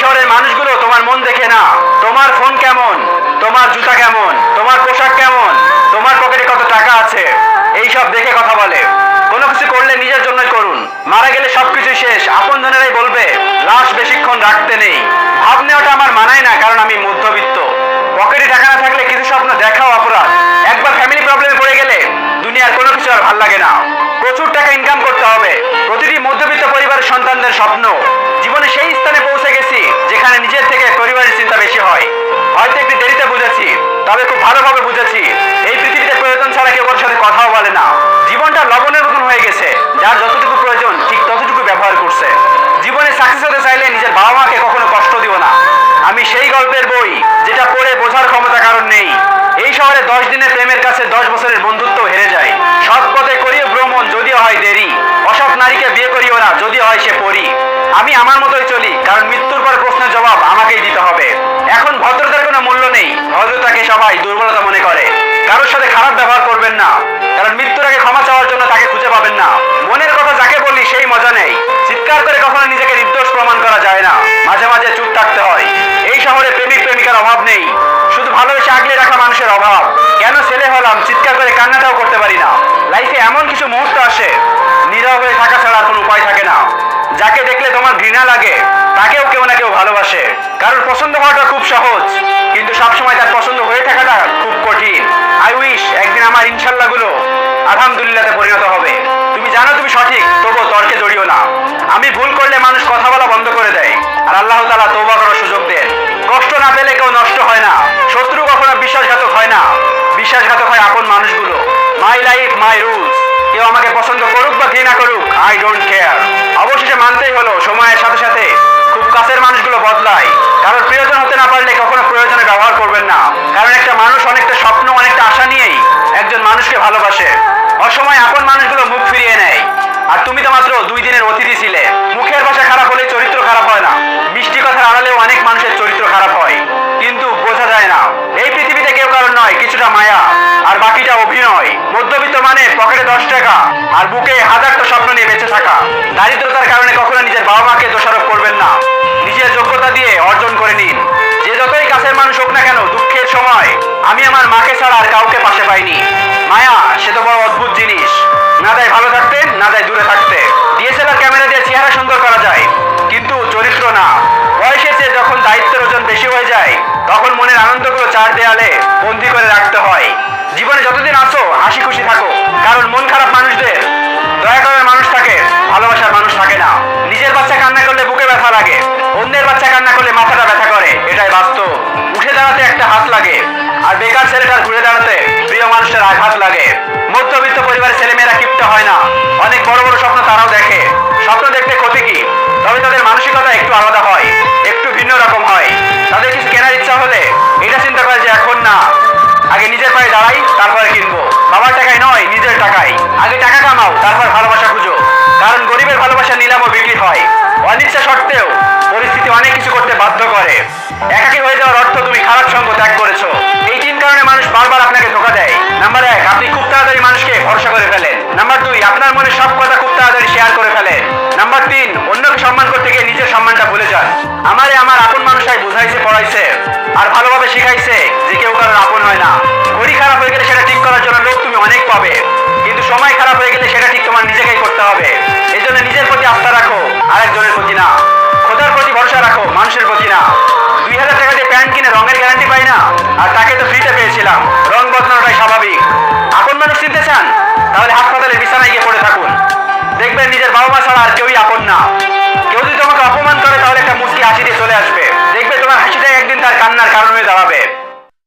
শহরের মানুষগুলো তোমার মন দেখে না, তোমার ফোন কেমন, তোমার জুতা কেমন, তোমার পোশাক কেমন, তোমার পকেটে কত টাকা আছে, এইসব দেখে কথা বলে। কোনো কিছু করলে নিজের জন্যই করুন, মারা গেলে সবকিছু শেষ। আপনজনেরাই বলবে লাশ বেশিক্ষণ রাখতে নেই। ভাব নেওয়াটা আমার মানায় না, কারণ আমি মধ্যবিত্ত। পকেটে টাকা না থাকলে কিছু স্বপ্ন দেখাও অপরাধ। একবার ফ্যামিলি প্রবলেমে পড়ে গেলে দুনিয়ার কোনো কিছু আর ভাল লাগে না। প্রচুর টাকা ইনকাম করতে হবে, প্রতিটি মধ্যবিত্ত পরিবারের সন্তানদের স্বপ্ন। জীবনে সেই স্থানে পৌঁছে গেছি যেখানে নিজের থেকে পরিবারের চিন্তা বেশি হয়। হয়তো একটু দেরিতে বুঝেছি, তবে খুব ভালোভাবে বুঝেছি। এই পৃথিবীতে প্রয়োজন ছাড়া কেউ ওর সাথে কথাও বলে না। জীবনটা লবণের মতন হয়ে গেছে, যার যতটুকু প্রয়োজন ঠিক ততটুকু ব্যবহার করছে। জীবনে সাকসেস হতে চাইলে নিজের বাবা মাকে কখনো কষ্ট দিও না। আমি সেই গল্পের বই যেটা পড়ে বোঝার ক্ষমতা কারণ নেই। এই শহরে 10 দিনের প্রেমের কাছে 10 বছরের বন্ধুত্ব হেরে যায়। সৎ পথে করিও ভ্রমণ যদিও হয় দেরি, অসৎ নারীকে বিয়ে করিও না যদিও হয় সে পরী। আমি আমার মতোই চলি, কারণ মৃত্যুর পর প্রশ্নের জবাব আমাকেই দিতে হবে। এখন ভদ্রতার কোনো মূল্য নেই, ভদ্রতাকে সবাই দুর্বলতা মনে করে। কারোর সাথে খারাপ ব্যবহার করবেন না, কারণ মৃত্যুর আগে ক্ষমা চাওয়ার জন্য তাকে খুঁজে পাবেন না। মনের কথা যাকে বলি সেই মজা নেই। চিৎকার করে কখনো নিজেকে নির্দোষ প্রমাণ করা যায় না, মাঝে মাঝে চুপ থাকতে হয়। এই শহরে প্রেমিক প্রেমিকার অভাব নেই, শুধু ভালোবেসে আগলে রাখা মানুষের অভাব। কেন ছেলে হলাম চিৎকার করে কান্নাটাও করতে পারি না। লাইফে এমন কিছু মুহূর্ত আসে, নীরব হয়ে থাকা ছাড়া আর কোনো উপায় থাকে না। যাকে দেখলে তোমার ঘৃণা লাগে তাকেও কেউ না কেউ ভালোবাসে। কারোর পছন্দ হওয়াটা খুব সহজ, কিন্তু সবসময় তার পছন্দ হয়ে থাকাটা খুব কঠিন। আই উইশ একদিন আমার ইনশাল্লাহ গুলো আলহামদুলিল্লাহতে পরিণত হবে। তুমি জানো তুমি সঠিক, তবুও তর্কে জড়িও না। আমি ভুল করলে মানুষ কথা বলা বন্ধ করে দেয়, আর আল্লাহ তাআলা তওবা করার সুযোগ দেন। কষ্ট না পেলে কেউ নষ্ট হয় না, শত্রু কখনো বিশ্বাসঘাতক হয় না। বিশ্বাসঘাতক হয় আপন মানুষগুলো। My life my rules. কেউ আমাকে পছন্দ করুক বা ঘৃণা করুক, আই ডোন্ট কেয়ার। অবশেষে মানতেই হলো, সময়ের সাথে সাথে খুব কাছের মানুষগুলো বদলায়। কারোর প্রয়োজন হতে না পারলে কখনো প্রয়োজনে ব্যবহার করবেন না, কারণ একটা মানুষ অনেকটা স্বপ্ন অনেকটা আশা নিয়েই একজন মানুষকে ভালোবাসে। অসময় আপন মানুষগুলো মুখ ফিরিয়ে নেয়, আর তুমি তো মাত্র 2 দিনের অতিথি ছিলে। মুখের ভাষা খারাপ হলে চরিত্র খারাপ হয় না, মিষ্টি কথার আড়ালেও অনেক মানুষের চরিত্র খারাপ হয়, কিন্তু বোঝা যায় না। এই পৃথিবীতে কেউ কারণ নয়, কিছুটা মায়া আর বাকিটা অভিনয়। মধ্যবিত্ত মানে পকেটে 10 টাকা আর বুকে হাজারটা স্বপ্ন নিয়ে বেঁচে থাকা। দারিদ্রতার কারণে কখনো নিজের বাবা মাকে দোষারোপ করবেন না, নিজের যোগ্যতা দিয়ে অর্জন করে নিন। যে যতই কাছের মানুষ হোক না কেন, দুঃখের সময় আমি আমার মাকে ছাড়া আর কাউকে পাশে পাইনি। মায়া সে তো বড় অদ্ভুত জিনিস, না দেয় ভালো থাকতে, না দেয় দূরে থাকতে। ডিএসএলআর ক্যামেরা দিয়ে চেহারা সুন্দর করা যায়, কিন্তু চরিত্র না। বয়সের চেয়ে যখন দায়িত্বের ওজন বেশি হয়ে যায়, তখন মনের আনন্দগুলো 4 দেয়ালে বন্দি করে রাখতে হয়। জীবনে যতদিন আছো হাসি খুশি থাকো, কারণ মন খারাপ মানুষদের দয়া করার মানুষ থাকে, ভালোবাসার মানুষ থাকে না। নিজের বাচ্চা কান্না করলে বুকে ব্যথা লাগে, অন্যের বাচ্চা কান্না করলে মাথাটা ব্যথা করে, এটাই বাস্তব। উঠে দাঁড়াতে একটা হাত লাগে, আর বেকার ছেলেটার ঘুরে দাঁড়াতে প্রিয় মানুষের আঘাত লাগে। মধ্যবিত্ত পরিবারের ছেলেমেয়েরা কিপ্ট হয় না, অনেক বড় বড় স্বপ্ন তারাও দেখে। স্বপ্ন দেখতে ক্ষতি কি? তবে তাদের মানসিকতা একটু আলাদা হয়, একটু ভিন্ন রকম হয়। তাদের কিছু কেনার ইচ্ছা হলে এটা চিন্তা করে যে এখন না, আগে নিজের পায়ে দাঁড়াই তারপরে কিনবো। বাবার টাকায় নয়, নিজের টাকায়। আগে টাকা কামাও, তারপর ভালোবাসা খুঁজো, কারণ গরিবের ভালোবাসা নিলাম ও বিক্রি হয়। অনিচ্ছা সত্ত্বেও পরিস্থিতি অনেক কিছু করতে বাধ্য করে। একাকী হয়ে যাওয়ার অর্থ তুমি খারাপ সঙ্গ ত্যাগ করেছো। এই 3 কারণে মানুষ বারবার আপনাকে ধোঁকা দেয়। নাম্বার 1, আপনি খুব তাড়াতাড়ি মানুষকে ভরসা করে ফেলেন। নাম্বার 2, আপনার মনে সব কথা খুব তাড়াতাড়ি শেয়ার করে ফেলেন। নাম্বার 3, অন্যকে সম্মান করতে গিয়ে নিজের সম্মানটা ভুলে যান। আমারে আমার আপন মানুষটাই বুঝাইছে, পড়াইছে আর ভালোভাবে শিখাইছে যে কেউ কারোর আপন হয় না। ঘড়ি খারাপ হয়ে গেলে সেটা ঠিক করার জন্য লোক তুমি অনেক পাবে, কিন্তু সময় খারাপ হয়ে গেলে সেটা ঠিক তোমার নিজেকেই করতে হবে। এই জন্য নিজের প্রতি আস্থা রাখো, আরেকজনের প্রতি না। খোদার প্রতি ভরসা রাখো, মানুষের প্রতি না। 2000 টাকা দিয়ে প্যান্ট কিনে রঙের গ্যারান্টি পাই না, আর তাকে তো ফ্রিতে পেয়েছিলাম। রং বদলানোটাই স্বাভাবিক। আপন মানুষ চিনতে চান? তাহলে হাসপাতালের বিছানায় গিয়ে পড়ে থাকুন, দেখবেন নিজের বাবা মা ছাড়া আর কেউই আপন না। কেউ যদি তোমাকে অপমান করে, তাহলে একটা মুচকি হাসি দিয়ে চলে আসবে, দেখবে তোমার হাসিটাই একদিন তার কান্নার কারণ হয়ে দাঁড়াবে।